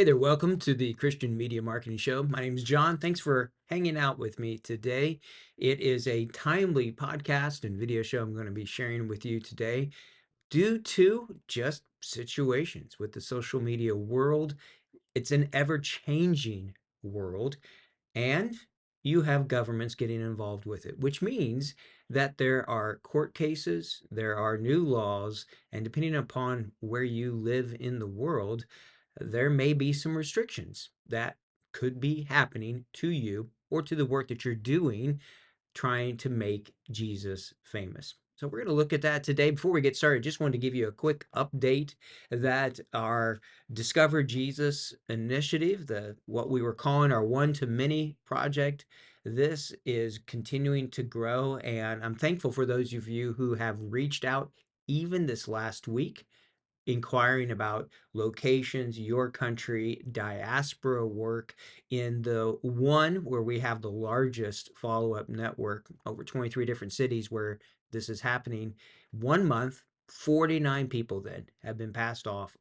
Hey there, welcome to the Christian Media Marketing Show. My name is John. Thanks for hanging out with me today. It is a timely podcast and video show I'm going to be sharing with you today due to just situations with the social media world. It's an ever-changing world, and you have governments getting involved with it, which means that there are court cases, there are new laws, and depending upon where you live in the world, there may be some restrictions that could be happening to you or to the work that you're doing trying to make Jesus famous. So we're going to look at that today. Before we get started, just wanted to give you a quick update that our Discover Jesus initiative, the what we were calling our one to many project, this is continuing to grow, and I'm thankful for those of you who have reached out even this last week inquiring about locations, your country, diaspora work in the one where we have the largest follow-up network, over 23 different cities where this is happening. 1 month, 49 people then have been passed off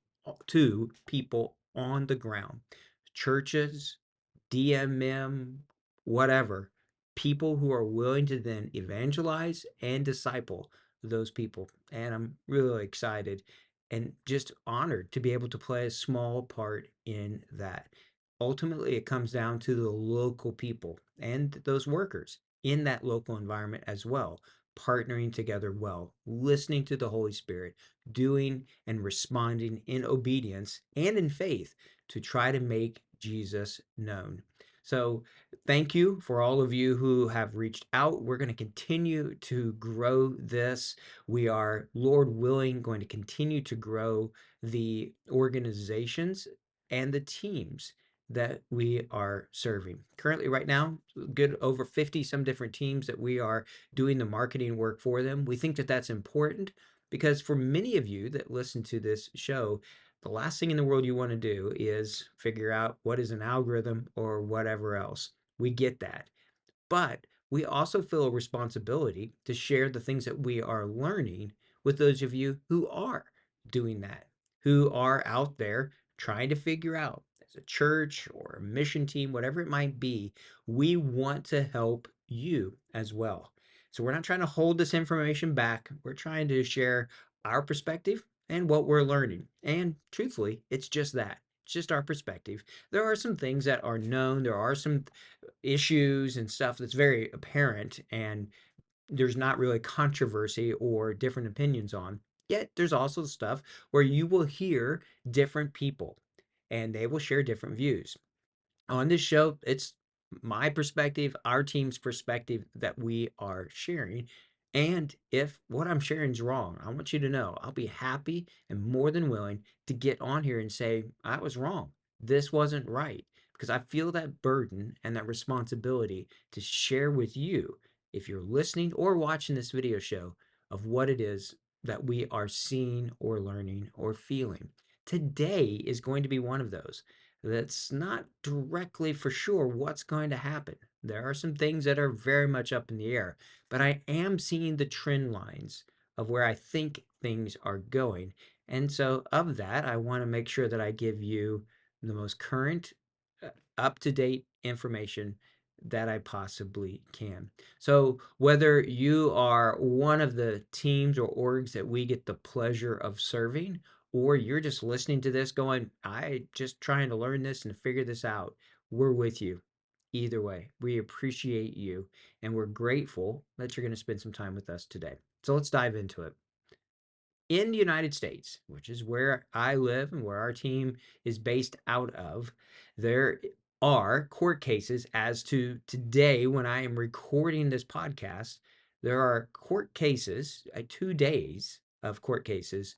to people on the ground, churches, DMM, whatever, people who are willing to then evangelize and disciple those people. And I'm really excited and just honored to be able to play a small part in that. Ultimately, it comes down to the local people and those workers in that local environment as well, partnering together well, listening to the Holy Spirit, doing and responding in obedience and in faith to try to make Jesus known. So, thank you for all of you who have reached out. We're going to continue to grow this. We are, Lord willing, going to continue to grow the organizations and the teams that we are serving. Currently, right now, good over 50 some different teams that we are doing the marketing work for them. We think that that's important because for many of you that listen to this show, the last thing in the world you want to do is figure out what is an algorithm or whatever else. We get that. But we also feel a responsibility to share the things that we are learning with those of you who are doing that, who are out there trying to figure out as a church or a mission team, whatever it might be, we want to help you as well. So we're not trying to hold this information back. We're trying to share our perspective and what we're learning. And truthfully, it's just that. It's just our perspective. There are some things that are known. There are some issues and stuff that's very apparent and there's not really controversy or different opinions on. Yet there's also stuff where you will hear different people and they will share different views. On this show, it's my perspective, our team's perspective that we are sharing. And if what I'm sharing is wrong, I want you to know I'll be happy and more than willing to get on here and say, I was wrong. This wasn't right. Because I feel that burden and that responsibility to share with you, if you're listening or watching this video show, of what it is that we are seeing or learning or feeling. Today is going to be one of those that's not directly for sure what's going to happen. There are some things that are very much up in the air, but I am seeing the trend lines of where I think things are going. And so, of that, I want to make sure that I give you the most current, up to date information that I possibly can. So, whether you are one of the teams or orgs that we get the pleasure of serving, or you're just listening to this going, I just trying to learn this and figure this out, we're with you. Either way, we appreciate you and we're grateful that you're going to spend some time with us today. So let's dive into it. In the United States, which is where I live and where our team is based out of, there are court cases as to today when I am recording this podcast. There are court cases, 2 days of court cases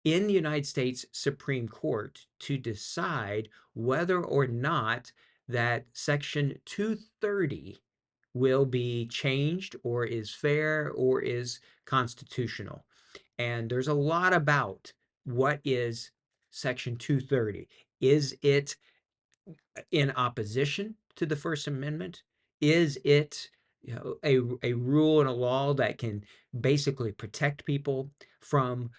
in the United States Supreme Court to decide whether or not that Section 230 will be changed or is fair or is constitutional. And there's a lot about what is Section 230. Is it in opposition to the First Amendment? Is it a rule and a law that can basically protect people from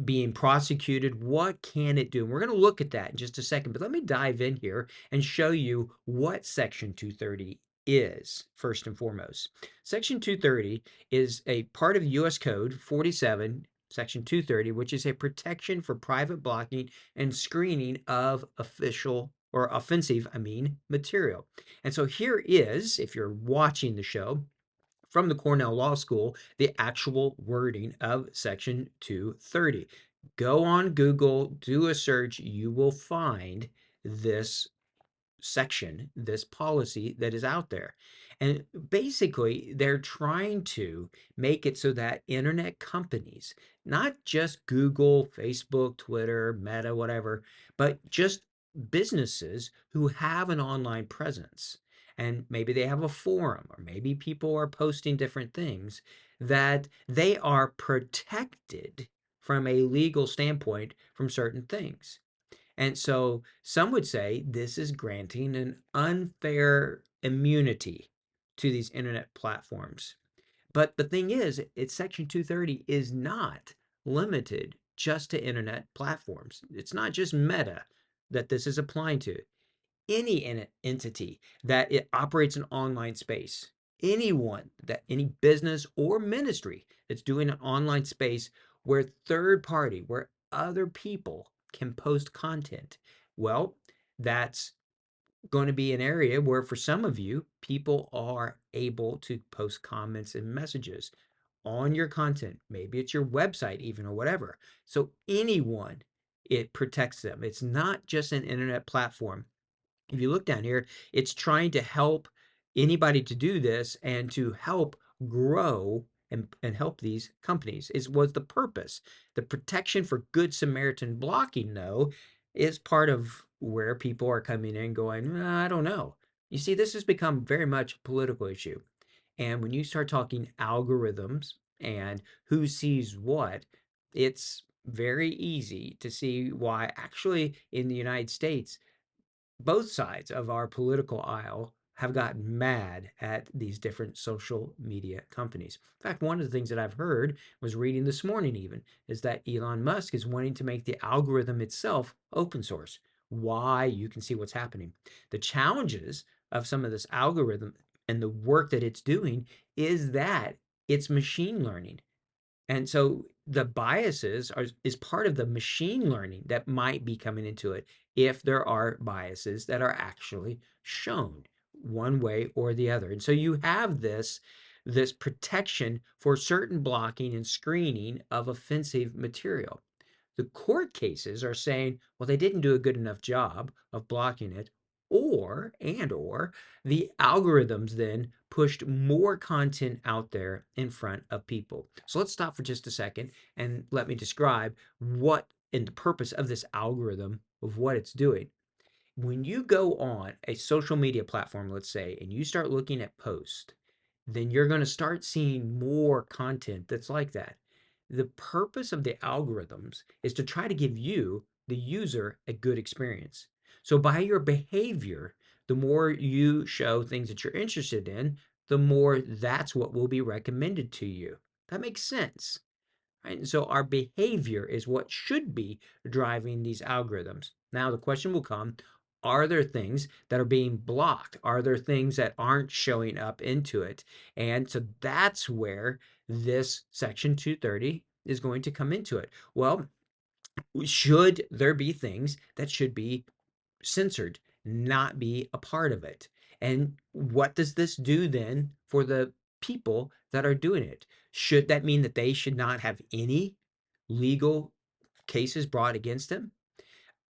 being prosecuted. What can it do? And we're going to look at that in just a second, but let me dive in here and show you what Section 230 is first and foremost. Section 230 is a part of US Code 47, Section 230, which is a protection for private blocking and screening of official or offensive, material. And so here is, if you're watching the show, from the Cornell Law School, the actual wording of Section 230. Go on Google, do a search, you will find this section, this policy that is out there. And basically, they're trying to make it so that internet companies, not just Google, Facebook, Twitter, Meta, whatever, but just businesses who have an online presence, and maybe they have a forum, or maybe people are posting different things, that they are protected from a legal standpoint from certain things. And so some would say this is granting an unfair immunity to these internet platforms. But the thing is, it's Section 230 is not limited just to internet platforms. It's not just Meta that this is applying to. Any entity that it operates an online space, anyone that any business or ministry that's doing an online space where third party, where other people can post content, well, that's going to be an area where for some of you, people are able to post comments and messages on your content. Maybe it's your website even, or whatever. So anyone, it protects them. It's not just an internet platform. If you look down here, it's trying to help anybody to do this and to help grow and help these companies is was the purpose. The protection for Good Samaritan blocking, though, is part of where people are coming in going, I don't know. You see, this has become very much a political issue. And when you start talking algorithms and who sees what, it's very easy to see why actually in the United States both sides of our political aisle have gotten mad at these different social media companies. In fact, one of the things that I've heard, was reading this morning even, is that Elon Musk is wanting to make the algorithm itself open source. Why? You can see what's happening. The challenges of some of this algorithm and the work that it's doing is that it's machine learning. And so the biases is part of the machine learning that might be coming into it if there are biases that are actually shown one way or the other. And so you have this protection for certain blocking and screening of offensive material. The court cases are saying, well, they didn't do a good enough job of blocking it, or the algorithms then pushed more content out there in front of people. So let's stop for just a second and let me describe what and the purpose of this algorithm of what it's doing. When you go on a social media platform, let's say, and you start looking at posts, then you're going to start seeing more content that's like that. The purpose of the algorithms is to try to give you, the user, a good experience. So by your behavior, the more you show things that you're interested in, the more that's what will be recommended to you. That makes sense, right? And so our behavior is what should be driving these algorithms. Now the question will come, are there things that are being blocked? Are there things that aren't showing up into it? And so that's where this Section 230 is going to come into it. Well, should there be things that should be censored, not be a part of it? And what does this do then for the people that are doing it? Should that mean that they should not have any legal cases brought against them?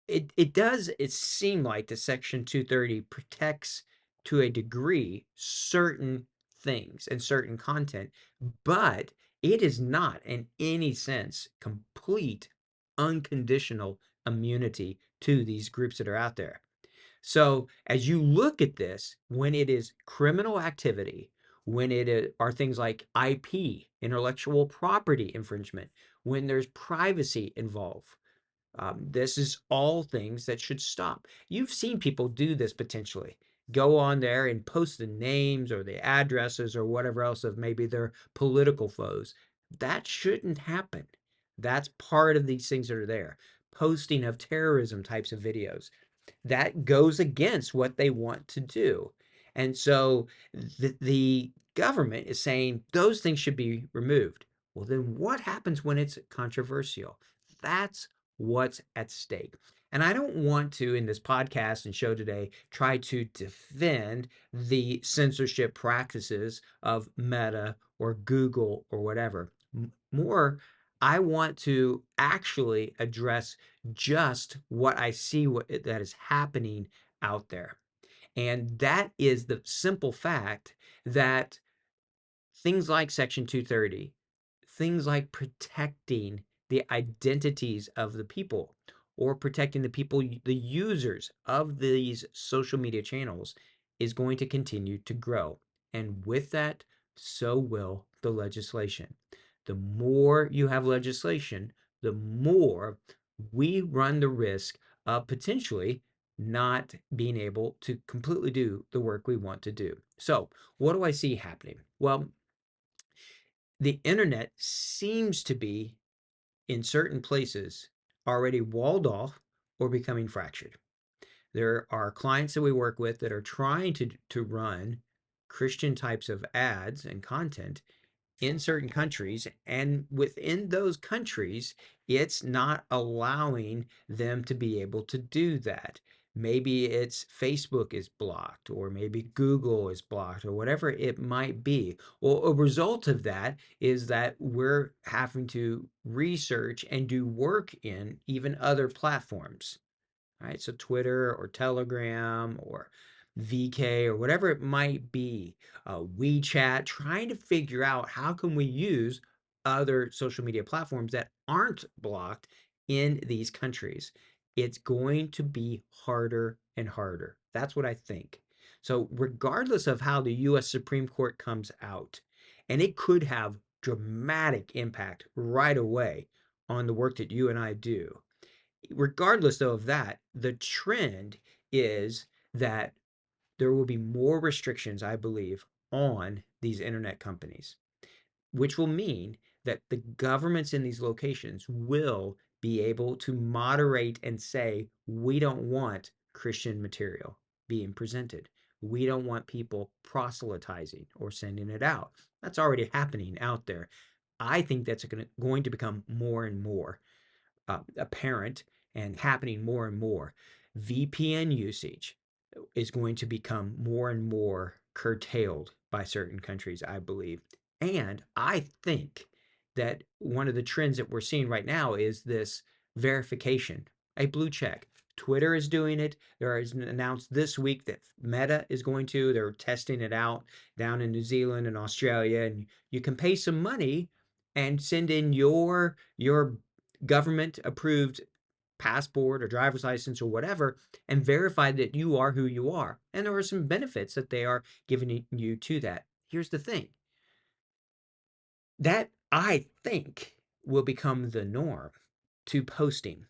It does, it seem like the Section 230 protects to a degree certain things and certain content, but it is not in any sense complete unconditional immunity to these groups that are out there. So as you look at this, when it is criminal activity, when are things like IP, intellectual property infringement, when there's privacy involved, this is all things that should stop. You've seen people do this potentially. go on there and post the names or the addresses or whatever else of maybe their political foes. That shouldn't happen. That's part of these things that are there. Posting of terrorism types of videos. That goes against what they want to do. And so the government is saying those things should be removed. Well, then what happens when it's controversial? That's what's at stake. And I don't want to, in this podcast and show today, try to defend the censorship practices of Meta or Google or whatever. More, I want to actually address just what I see that is happening out there. And that is the simple fact that things like Section 230, things like protecting the identities of the people or protecting the people, the users of these social media channels is going to continue to grow. And with that, so will the legislation. The more you have legislation, the more we run the risk of potentially not being able to completely do the work we want to do. So, what do I see happening? Well, the internet seems to be, in certain places, already walled off or becoming fractured. There are clients that we work with that are trying to run Christian types of ads and content in certain countries, and within those countries it's not allowing them to be able to do that. Maybe it's Facebook is blocked, or maybe Google is blocked, or whatever it might be. Well, a result of that is that we're having to research and do work in even other platforms, right? So Twitter or Telegram or VK or whatever it might be, WeChat, trying to figure out how can we use other social media platforms that aren't blocked in these countries. It's going to be harder and harder. That's what I think. So regardless of how the US Supreme Court comes out, and it could have dramatic impact right away on the work that you and I do, regardless though of that, the trend is that there will be more restrictions, I believe, on these internet companies, which will mean that the governments in these locations will be able to moderate and say, we don't want Christian material being presented. We don't want people proselytizing or sending it out. That's already happening out there. I think that's going to become more and more apparent and happening more and more. VPN usage is going to become more and more curtailed by certain countries, I believe. And I think that one of the trends that we're seeing right now is this verification, a blue check. Twitter is doing it. There is announced this week that Meta is going to. They're testing it out down in New Zealand and Australia, and you can pay some money and send in your government approved passport or driver's license or whatever and verify that you are who you are. And there are some benefits that they are giving you to that. Here's the thing that I think will become the norm to posting.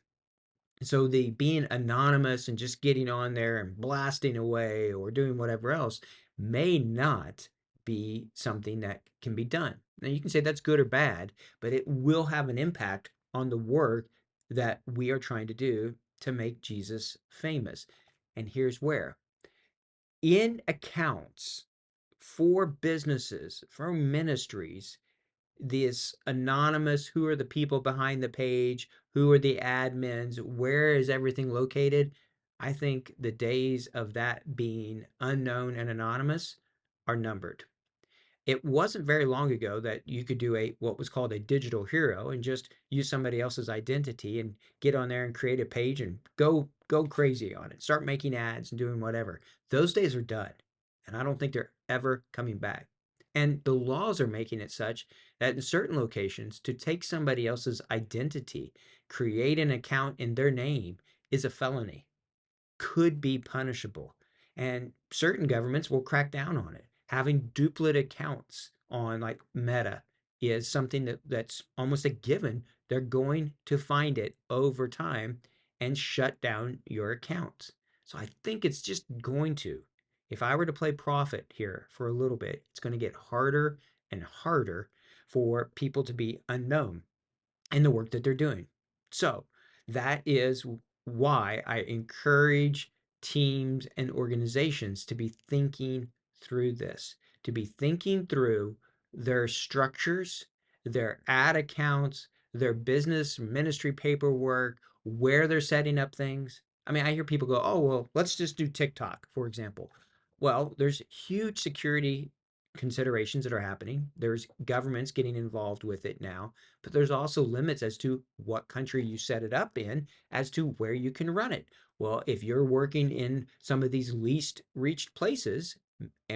So the being anonymous and just getting on there and blasting away or doing whatever else may not be something that can be done. Now you can say that's good or bad, but it will have an impact on the work that we are trying to do to make Jesus famous. And here's where. In accounts for businesses, for ministries, this anonymous, who are the people behind the page, who are the admins, where is everything located? I think the days of that being unknown and anonymous are numbered. It wasn't very long ago that you could do a what was called a digital hero and just use somebody else's identity and get on there and create a page and go crazy on it. Start making ads and doing whatever. Those days are done. And I don't think they're ever coming back. And the laws are making it such that in certain locations, to take somebody else's identity, create an account in their name is a felony, could be punishable. And certain governments will crack down on it. Having duplicate accounts on like Meta is something that's almost a given. They're going to find it over time and shut down your accounts. So I think it's just going to. If I were to play prophet here for a little bit, it's going to get harder and harder for people to be unknown in the work that they're doing. So that is why I encourage teams and organizations to be thinking through this, to be thinking through their structures, their ad accounts, their business ministry paperwork, where they're setting up things. I mean, I hear people go, oh, well, let's just do TikTok, for example. Well, there's huge security considerations that are happening. There's governments getting involved with it now, but there's also limits as to what country you set it up in, as to where you can run it. Well, if you're working in some of these least reached places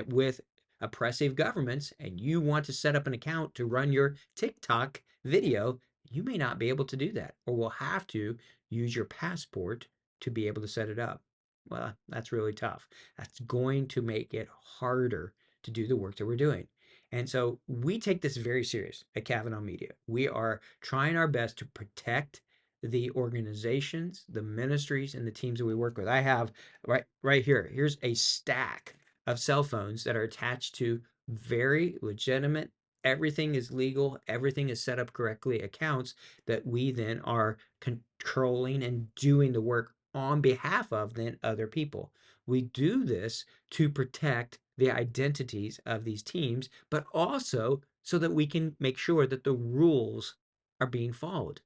with oppressive governments and you want to set up an account to run your TikTok video, you may not be able to do that, or will have to use your passport to be able to set it up. Well, that's really tough. That's going to make it harder to do the work that we're doing. And so we take this very serious at Kavanaugh Media. We are trying our best to protect the organizations, the ministries, and the teams that we work with. I have right here. Here's a stack of cell phones that are attached to very legitimate. Everything is legal. Everything is set up correctly. Accounts that we then are controlling and doing the work on behalf of then other people. We do this to protect the identities of these teams, but also so that we can make sure that the rules are being followed.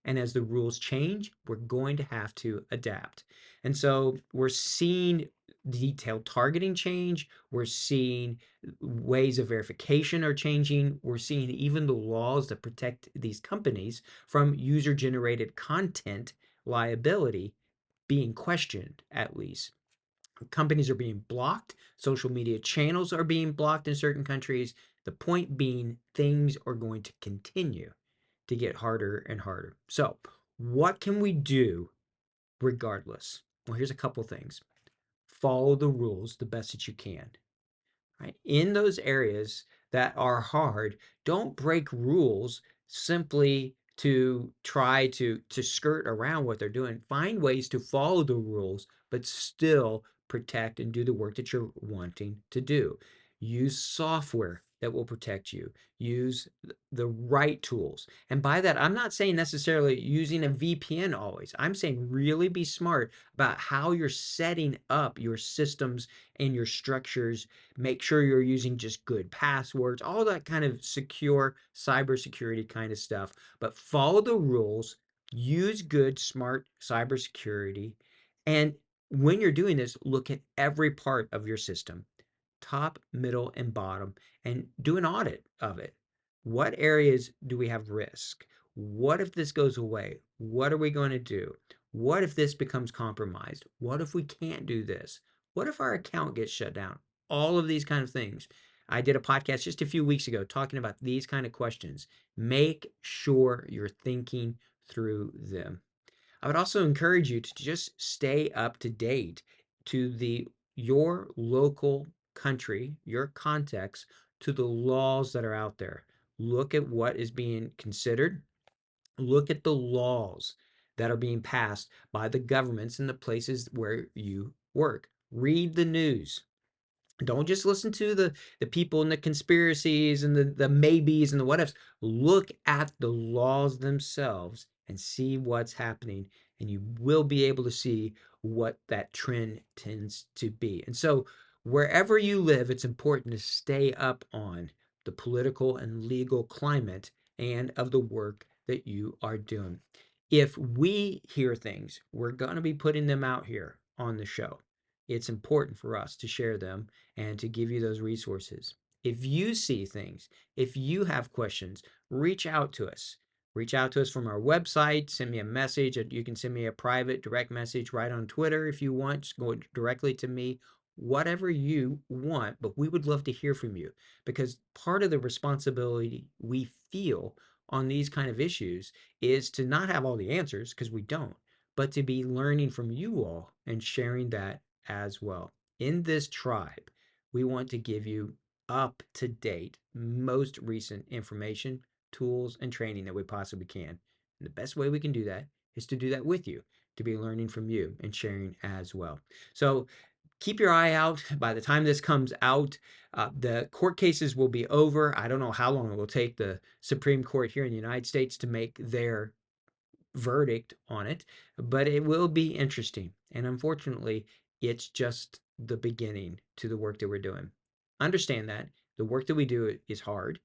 And as the rules change, we're going to have to adapt. And so we're seeing detailed targeting change. We're seeing ways of verification are changing. We're seeing even the laws that protect these companies from user generated content liability being questioned, at least. Companies are being blocked, social media channels are being blocked in certain countries. The point being, things are going to continue to get harder and harder. So, what can we do regardless? Well, here's a couple things. Follow the rules the best that you can. Right? In those areas that are hard, don't break rules simply to try to skirt around what they're doing. Find ways to follow the rules, but still protect and do the work that you're wanting to do. Use software that will protect you. Use the right tools. And by that, I'm not saying necessarily using a VPN always. I'm saying really be smart about how you're setting up your systems and your structures. Make sure you're using just good passwords, all that kind of secure cybersecurity kind of stuff. But follow the rules, use good, smart cybersecurity. And when you're doing this, look at every part of your system, top, middle, and bottom, and do an audit of it. What areas do we have risk? What if this goes away? What are we going to do? What if this becomes compromised? What if we can't do this? What if our account gets shut down? All of these kind of things. I did a podcast just a few weeks ago talking about these kind of questions. Make sure you're thinking through them. I would also encourage you to just stay up to date to the your local country, your context, to the laws that are out there. Look at what is being considered. Look at the laws that are being passed by the governments in the places where you work. Read the news. Don't just listen to the people and the conspiracies and the maybes and the what ifs. Look at the laws themselves and see what's happening, and you will be able to see what that trend tends to be. And so, wherever you live, it's important to stay up on the political and legal climate and of the work that you are doing. If we hear things, we're going to be putting them out here on the show. It's important for us to share them and to give you those resources. If you see things, if you have questions, reach out to us. Reach out to us from our website, send me a message. You can send me a private direct message right on Twitter if you want. Just go directly to me, whatever you want. But we would love to hear from you, because part of the responsibility we feel on these kind of issues is to not have all the answers, because we don't, but to be learning from you all and sharing that as well. In this tribe, we want to give you up to date, most recent information, tools, and training that we possibly can. And the best way we can do that is to do that with you, to be learning from you and sharing as well. So keep your eye out. By the time this comes out, the court cases will be over. I don't know how long it will take the Supreme Court here in the United States to make their verdict on it, but it will be interesting. And unfortunately, it's just the beginning to the work that we're doing. Understand that the work that we do is hard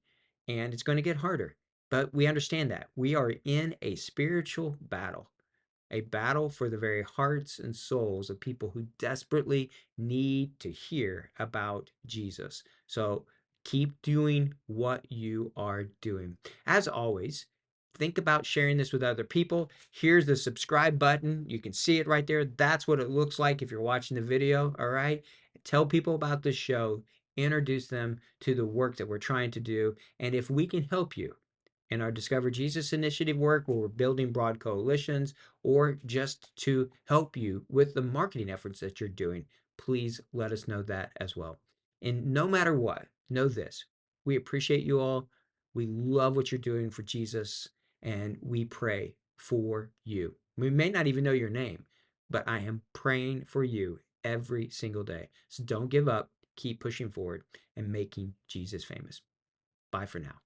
and it's going to get harder, but we understand that we are in a spiritual battle, a battle for the very hearts and souls of people who desperately need to hear about Jesus. So keep doing what you are doing. As always, think about sharing this with other people. Here's the subscribe button. You can see it right there. That's what it looks like if you're watching the video. All right. Tell people about the show, introduce them to the work that we're trying to do. And if we can help you in our Discover Jesus initiative work, where we're building broad coalitions, or just to help you with the marketing efforts that you're doing, please let us know that as well. And no matter what, know this: we appreciate you all. We love what you're doing for Jesus, and we pray for you. We may not even know your name, but I am praying for you every single day. So don't give up. Keep pushing forward and making Jesus famous. Bye for now.